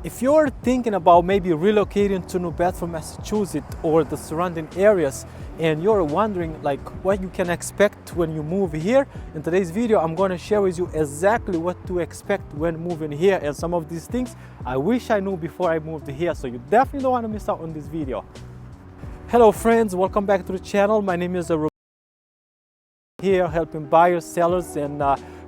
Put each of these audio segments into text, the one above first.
If you're thinking about maybe relocating to New Bedford, Massachusetts or the surrounding areas, and you're wondering like what you can expect when you move here, in today's video I'm going to share with you exactly what to expect when moving here, and some of these things I wish I knew before I moved here, so you definitely don't want to miss out on this video. Hello friends, welcome back to the channel. My name is here helping buyers, sellers, and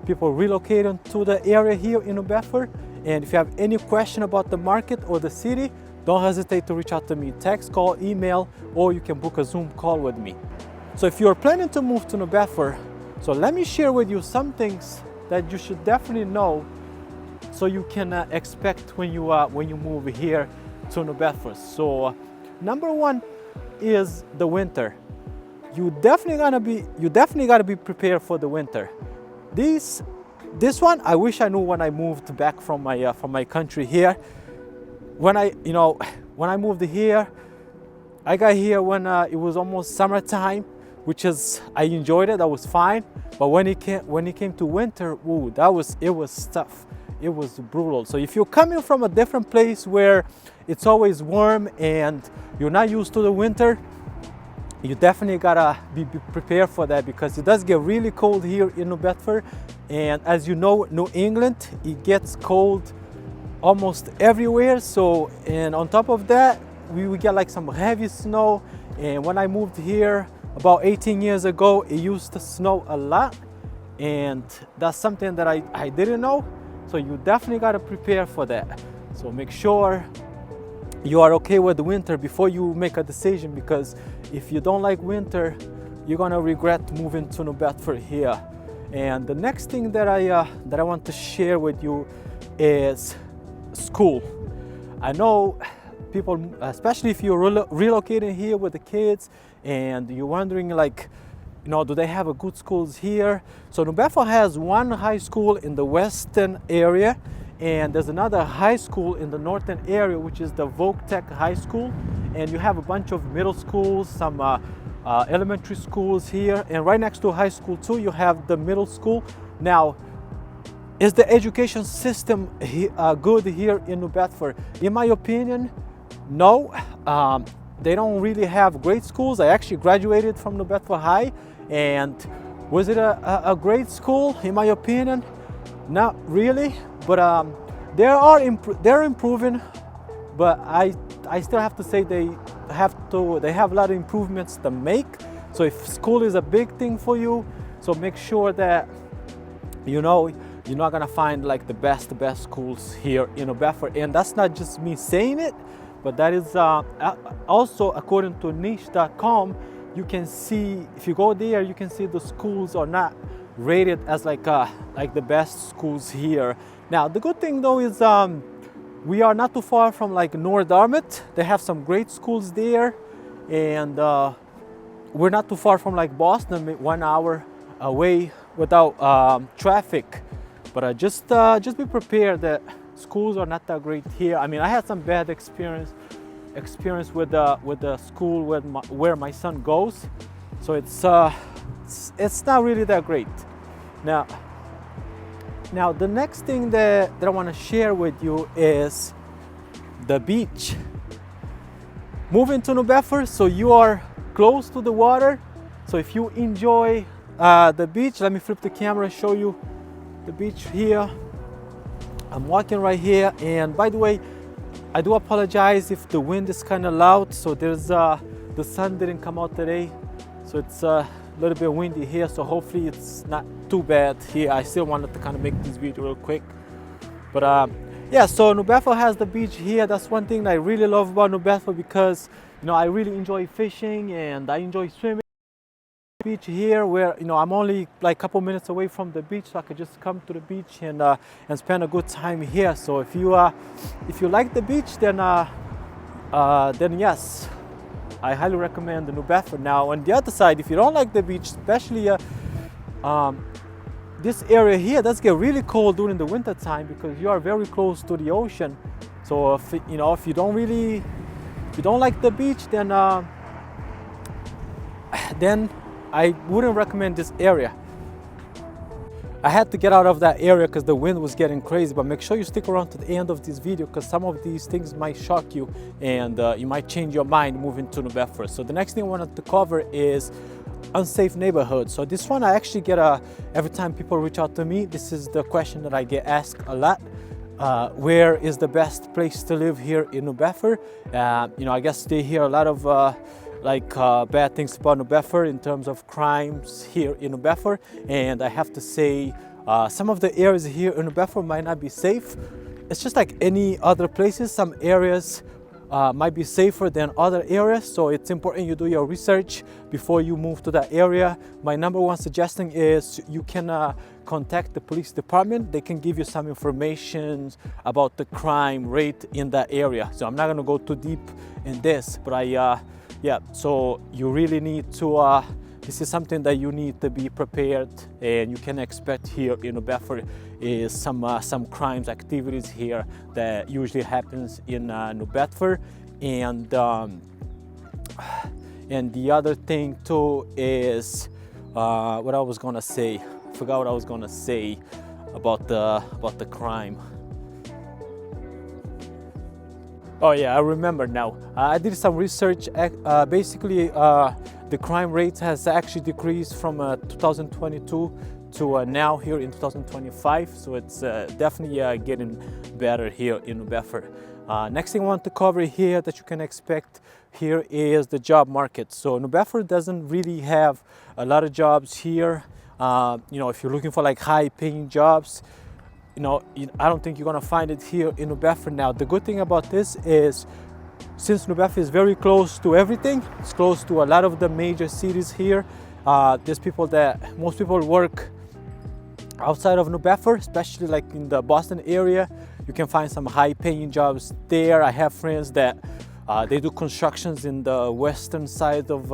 people relocating to the area here in New Bedford. And if you have any question about the market or the city, don't hesitate to reach out to me. Text, call, email, or you can book a Zoom call with me. So if you're planning to move to New Bedford, so let me share with you some things that you should definitely know so you can expect when you move here to New Bedford. So number one is the winter. You definitely gotta be prepared for the winter. This one I wish I knew when I moved back from my country here. When I moved here, I got here when it was almost summertime, which is I enjoyed it. That was fine. But when it came to winter, ooh, it was tough. It was brutal. So if you're coming from a different place where it's always warm and you're not used to the winter, you definitely gotta be prepared for that, because it does get really cold here in New Bedford. And as you know, New England, it gets cold almost everywhere. So, and on top of that, we get like some heavy snow. And when I moved here about 18 years ago, it used to snow a lot. And that's something that I didn't know. So you definitely gotta prepare for that. So make sure you are okay with the winter before you make a decision, because if you don't like winter, you're gonna regret moving to New Bedford here. And the next thing that I want to share with you is school. I know people, especially if you're relocating here with the kids and you're wondering like, do they have a good schools here? So New Bedford has one high school in the western area, and there's another high school in the northern area, which is the Voc Tech High School. And you have a bunch of middle schools, some elementary schools here, and right next to high school too, you have the middle school. Now, is the education system good here in New Bedford? In my opinion, no. They don't really have great schools. I actually graduated from New Bedford High, and was it a great school? In my opinion, not really. But they're improving. But I still have to say they have a lot of improvements to make. So if school is a big thing for you, so make sure that you're not gonna find like the best schools here in New Bedford. And that's not just me saying it, but that is also according to niche.com. You can see, if you go there, you can see the schools are not rated as like the best schools here. Now the good thing though is we are not too far from like North Dartmouth. They have some great schools there, and we're not too far from like Boston, 1 hour away without traffic. But just be prepared that schools are not that great here. I mean, I had some bad experience with the school where my son goes, so it's not really that great. Now the next thing that I want to share with you is the beach. Moving to New Bedford, so you are close to the water. So if you enjoy the beach, let me flip the camera and show you the beach here. I'm walking right here, and by the way, I do apologize if the wind is kind of loud. So there's the sun didn't come out today, so it's a little bit windy here, so hopefully it's not too bad here. I still wanted to kind of make this video real quick, but yeah, so New Bedford has the beach here. That's one thing that I really love about New Bedford, because I really enjoy fishing and I enjoy swimming. Beach here, where I'm only like a couple minutes away from the beach, so I could just come to the beach and spend a good time here. So if you like the beach, then yes, I highly recommend the New Bedford. Now on the other side, if you don't like the beach, especially this area here does get really cold during the winter time, because you are very close to the ocean. So if you don't like the beach, then I wouldn't recommend this area. I had to get out of that area because the wind was getting crazy, but make sure you stick around to the end of this video because some of these things might shock you and you might change your mind moving to New Bedford. So the next thing I wanted to cover is unsafe neighborhoods. So this one I actually get every time people reach out to me, this is the question that I get asked a lot. Where is the best place to live here in New Bedford? You know, I guess they hear a lot of bad things about New Bedford in terms of crimes here in New Bedford, and I have to say some of the areas here in New Bedford might not be safe. It's just like any other places. Some areas might be safer than other areas, so it's important you do your research before you move to that area. My number one suggestion is you can contact the police department. They can give you some information about the crime rate in that area. So I'm not going to go too deep in this, but yeah, so you really need to this is something that you need to be prepared, and you can expect here in New Bedford is some crimes activities here that usually happens in New Bedford. And the other thing too is what I was gonna say. I forgot what I was gonna say about the crime. Oh yeah, I remember now. I did some research. Basically, the crime rate has actually decreased from 2022 to now here in 2025. So it's definitely getting better here in New Bedford. Next thing I want to cover here that you can expect here is the job market. So New Bedford doesn't really have a lot of jobs here. You know, if you're looking for like high-paying jobs, you know, I don't think you're gonna find it here in New Bedford. Now, the good thing about this is since New Bedford is very close to everything, it's close to a lot of the major cities here. There's most people work outside of New Bedford, especially like in the Boston area. You can find some high-paying jobs there. I have friends that they do constructions in the western side of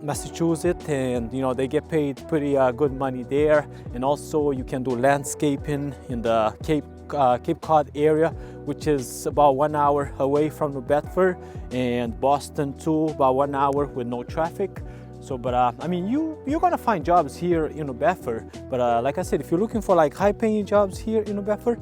Massachusetts, and you know, they get paid pretty good money there. And also you can do landscaping in the Cape Cod area, which is about 1 hour away from New Bedford, and Boston too, about 1 hour with no traffic. So, but I mean, you're gonna find jobs here in New Bedford. But like I said, if you're looking for like high-paying jobs here in New Bedford,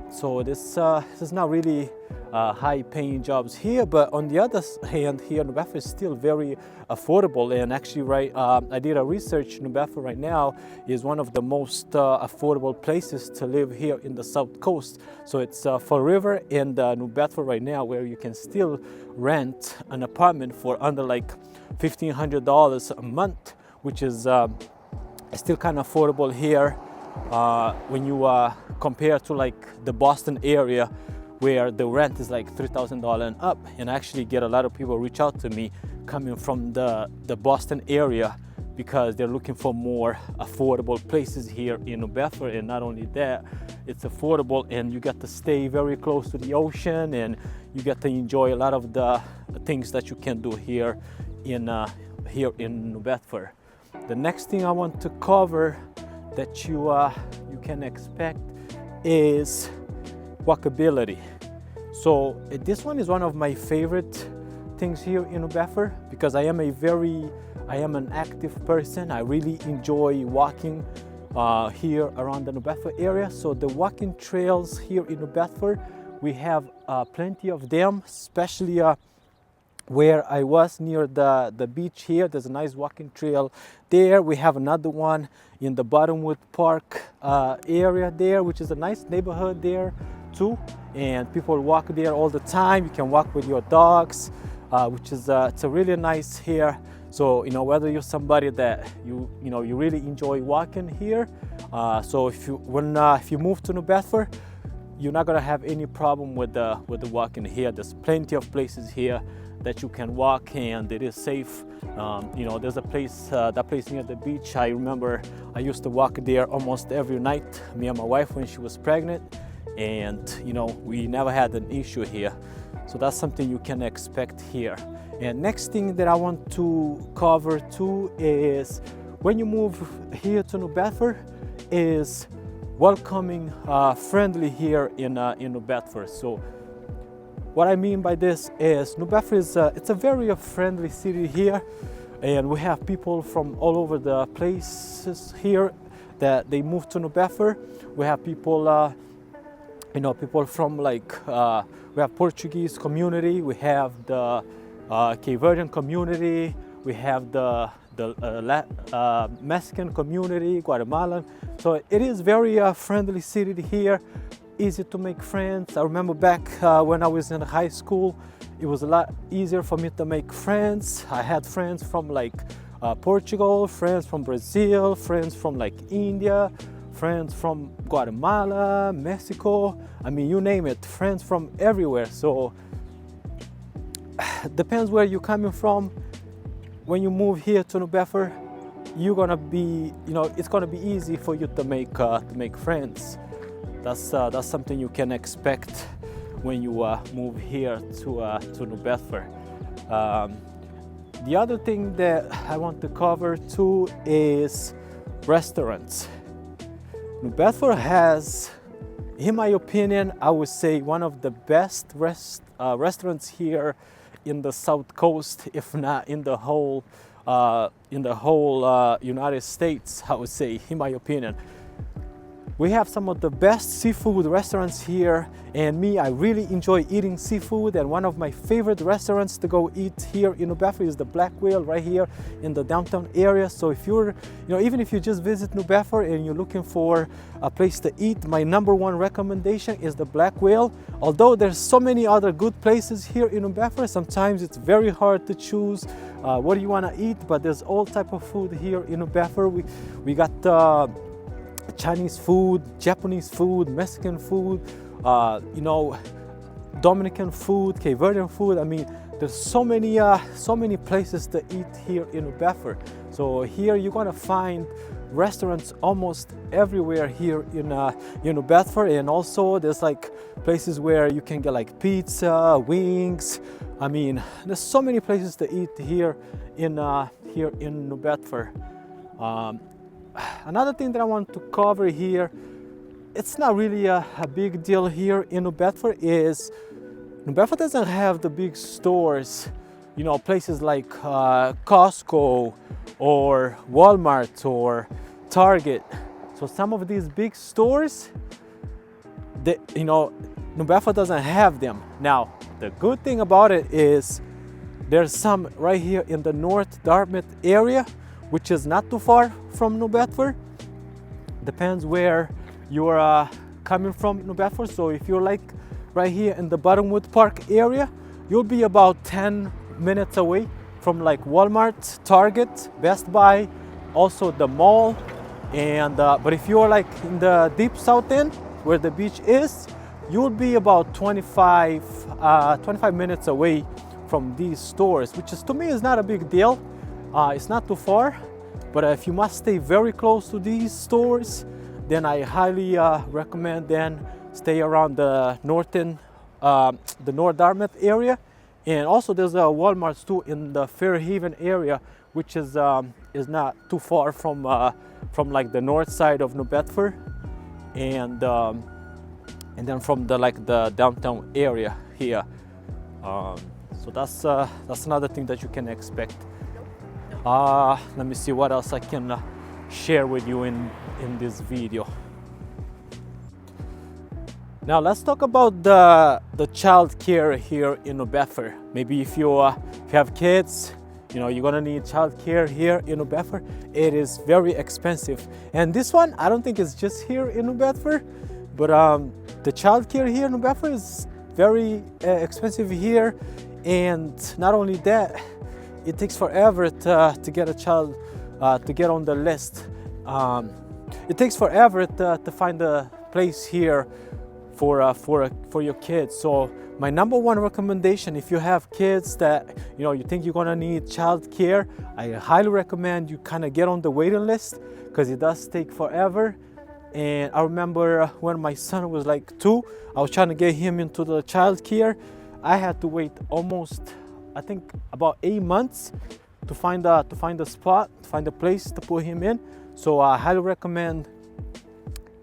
so this is not really high-paying jobs here. But on the other hand, here New Bedford is still very affordable. And actually, I did a research. New Bedford right now is one of the most affordable places to live here in the South Coast. So it's Fall River and New Bedford right now, where you can still rent an apartment for under like $1,500 a month, which is still kind of affordable here when you compare to like the Boston area, where the rent is like $3,000 and up. And I actually get a lot of people reach out to me coming from the Boston area because they're looking for more affordable places here in New Bedford. And not only that, it's affordable and you get to stay very close to the ocean, and you get to enjoy a lot of the things that you can do here in New Bedford. The next thing I want to cover that you can expect is walkability. So this one is one of my favorite things here in New Bedford because I am an active person. I really enjoy walking here around the New Bedford area. So the walking trails here in New Bedford, we have plenty of them, especially where I was near the beach here. There's a nice walking trail there. We have another one in the Bottomwood Park area there, which is a nice neighborhood there too, and people walk there all the time. You can walk with your dogs, which is it's a really nice here. So you know, whether you're somebody that you really enjoy walking here, so if you move to New Bedford, you're not gonna have any problem with the walking here. There's plenty of places here that you can walk, and it is safe. You know, there's a place, that place near the beach. I remember I used to walk there almost every night, me and my wife, when she was pregnant, and you know, we never had an issue here. So that's something you can expect here. And next thing that I want to cover too is when you move here to New Bedford is welcoming, friendly here in New Bedford. So what I mean by this is New Bedford is it's a very friendly city here, and we have people from all over the places here that they moved to New Bedford. We have people, people from like, we have Portuguese community, we have the Cape Verdean community, we have the Mexican community, Guatemalan. So it is very friendly city here, easy to make friends. I remember back when I was in high school, it was a lot easier for me to make friends. I had friends from like Portugal, friends from Brazil, friends from like India, friends from Guatemala, Mexico. I mean, you name it, friends from everywhere. So depends where you're coming from. When you move here to New Bedford, you're gonna be, it's gonna be easy for you to make friends. That's something you can expect when you move here to New Bedford. The other thing that I want to cover too is restaurants. New Bedford has, in my opinion, I would say one of the best restaurants here in the South Coast, if not in the whole United States. I would say, in my opinion, we have some of the best seafood restaurants here, and me, I really enjoy eating seafood, and one of my favorite restaurants to go eat here in New Bedford is the Black Whale right here in the downtown area. So if you're, even if you just visit New Bedford and you're looking for a place to eat, my #1 recommendation is the Black Whale. Although there's so many other good places here in New Bedford, sometimes it's very hard to choose what do you want to eat, but there's all type of food here in New Bedford. We got Chinese food, Japanese food, Mexican food, Dominican food, Cape Verdean food. I mean, there's so many places to eat here in New Bedford. So here you're gonna find restaurants almost everywhere here in New Bedford, and also there's like places where you can get like pizza, wings. I mean, there's so many places to eat here in New Bedford. Another thing that I want to cover here, it's not really a big deal here in New Bedford, is New Bedford doesn't have the big stores, places like Costco or Walmart or Target. So some of these big stores, New Bedford doesn't have them. Now, the good thing about it is there's some right here in the North Dartmouth area, which is not too far from New Bedford. Depends where you're coming from, New Bedford. So if you're like right here in the Bottomwood Park area, you'll be about 10 minutes away from like Walmart, Target, Best Buy, also the mall. And but if you're like in the deep south end where the beach is, you'll be about 25 minutes away from these stores, which is, to me, is not a big deal. It's not too far, but if you must stay very close to these stores, then I highly recommend then stay around the North Dartmouth area. And also there's a Walmart too in the Fairhaven area, which is not too far from like the north side of New Bedford, and then from the downtown area here. So that's another thing that you can expect. Let me see what else I can share with you in this video. Now let's talk about the child care here in New Bedford. Maybe if you have kids, you're gonna need child care here in New Bedford. It is very expensive, and this one I don't think it's just here in New Bedford, but the child care here in New Bedford is very expensive here. And not only that, it takes forever to get a child to get on the list. It takes forever to find a place here for your kids. So my #1 recommendation, if you have kids that you think you're gonna need child care, I highly recommend you kind of get on the waiting list, because it does take forever. And I remember when my son was like 2, I was trying to get him into the child care. I had to wait almost, I think, about 8 months to find a spot, to find a place to put him in. So I highly recommend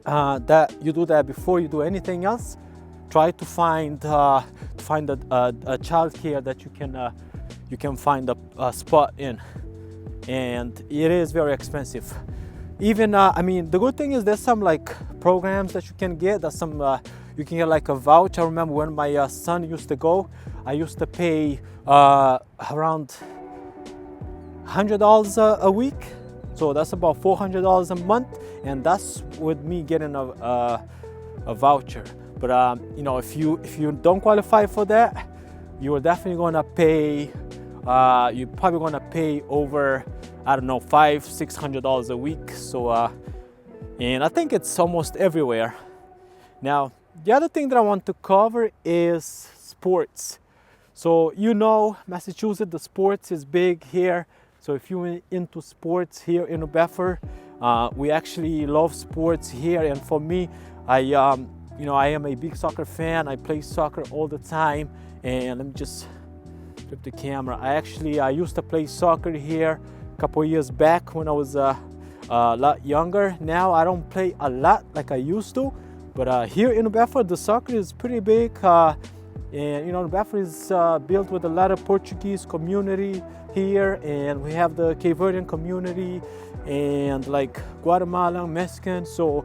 that you do that before you do anything else. Try to find a child care that you can find a spot in, and it is very expensive. even I mean, the good thing is there's some like programs that you can get. There's some you can get like a voucher. I remember when my son used to go, I used to pay around $100 a week, so that's about $400 a month, and that's with me getting a voucher. But you know, if you don't qualify for that, you are definitely gonna pay. You're probably gonna pay over, I don't know, $500-600 a week. So and I think it's almost everywhere. Now, the other thing that I want to cover is sports. So you know, Massachusetts, the sports is big here. So if you're into sports here in New Bedford, we actually love sports here. And for me, you know, I am a big soccer fan. I play soccer all the time. And let me just flip the camera. I used to play soccer here a couple years back when I was a lot younger. Now I don't play a lot like I used to, but here in New Bedford, the soccer is pretty big. And you know, New Bedford is built with a lot of Portuguese community here, and we have the Cape Verdean community and like Guatemalan, Mexican. So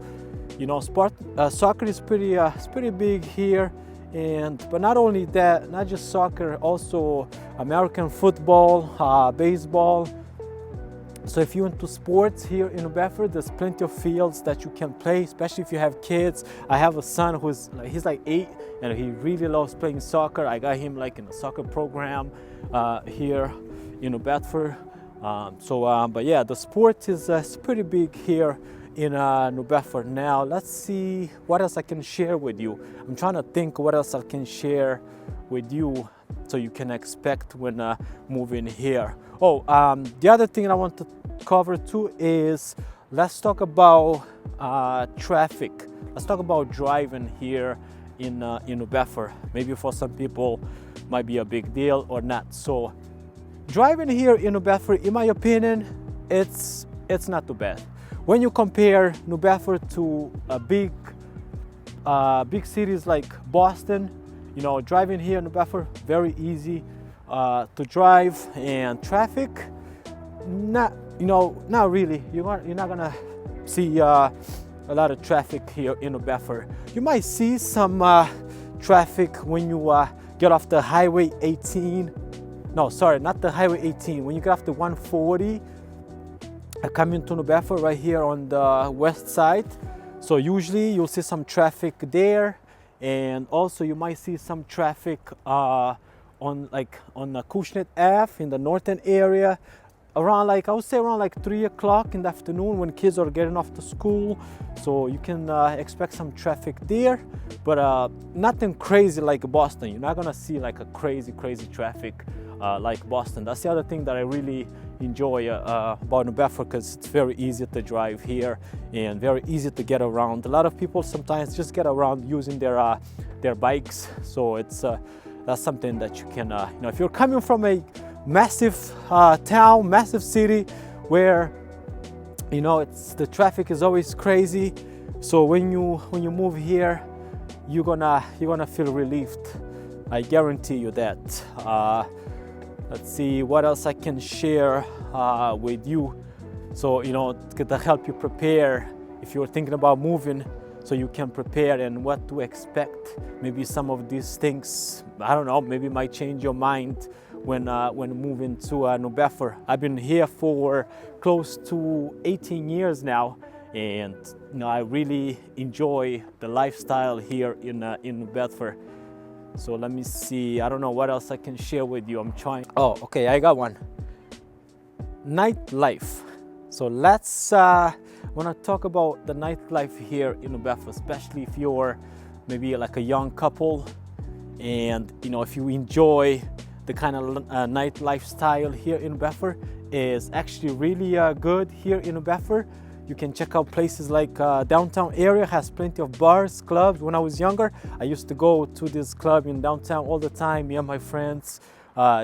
you know, soccer is pretty big here. But not only that, not just soccer, also American football, baseball. So if you're into sports here in New Bedford, there's plenty of fields that you can play, especially if you have kids. I have a son he's like 8, and he really loves playing soccer. I got him like in a soccer program here in New Bedford. But yeah, the sport is pretty big here in New Bedford. Now let's see what else I can share with you. I'm trying to think what else I can share with you so you can expect when moving here. The other thing I want to cover too is, let's talk about traffic. Let's talk about driving here in New Bedford. Maybe for some people might be a big deal or not. So driving here in New Bedford, in my opinion, it's not too bad. When you compare New Bedford to big cities like Boston, you know, driving here in New Bedford, very easy to drive. And traffic, not really. You're not gonna see a lot of traffic here in New Bedford. You might see some traffic when you get off the Highway 18. No, sorry, not the Highway 18. When you get off the 140, coming to New Bedford right here on the west side. So usually you'll see some traffic there, and also you might see some traffic on the Cushnet Ave in the northern area around I would say around 3 o'clock in the afternoon when kids are getting off to school. So you can expect some traffic there, but nothing crazy like Boston. You're not gonna see like a crazy traffic like Boston. That's the other thing that I really enjoy about New Bedford, because it's very easy to drive here and very easy to get around. A lot of people sometimes just get around using their bikes. So it's that's something that you can you know, if you're coming from a massive town, massive city where you know the traffic is always crazy. So when you move here, you're gonna feel relieved. I guarantee you that. Let's see what else I can share with you. So, you know, to help you prepare if you're thinking about moving, so you can prepare and what to expect. Maybe some of these things, I don't know, maybe might change your mind when moving to New Bedford. I've been here for close to 18 years now, and you know, I really enjoy the lifestyle here in New Bedford. So let me see, I don't know what else I can share with you. I'm trying. Oh, okay, I got one. Nightlife. So let's want to talk about the nightlife here in New Bedford, especially if you're maybe like a young couple, and you know, if you enjoy the kind of night lifestyle here in Bedford. Is actually really good here in Bedford. You can check out places like downtown area has plenty of bars, clubs. When I was younger, I used to go to this club in downtown all the time, me and my friends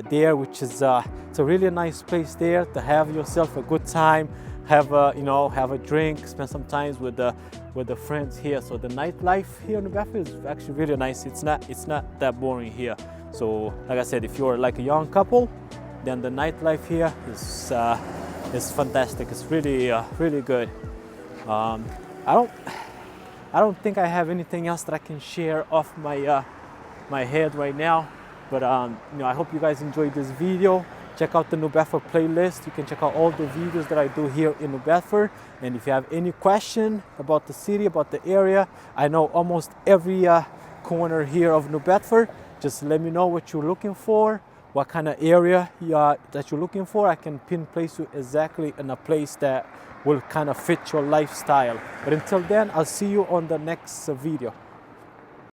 there, which is it's a really nice place there to have yourself a good time, have a drink, spend some time with the friends here. So the nightlife here in Bedford is actually really nice. It's not that boring here. So like I said, if you're like a young couple, then the nightlife here is fantastic. It's really really good. Um, I don't I don't think I have anything else that I can share off my head right now. But I hope you guys enjoyed this video. Check out the New Bedford playlist. You can check out all the videos that I do here in New Bedford. And if you have any question about the city, about the area, I know almost every corner here of New Bedford. Just let me know what you're looking for, what kind of area that you're looking for. I can place you exactly in a place that will kind of fit your lifestyle. But until then, I'll see you on the next video.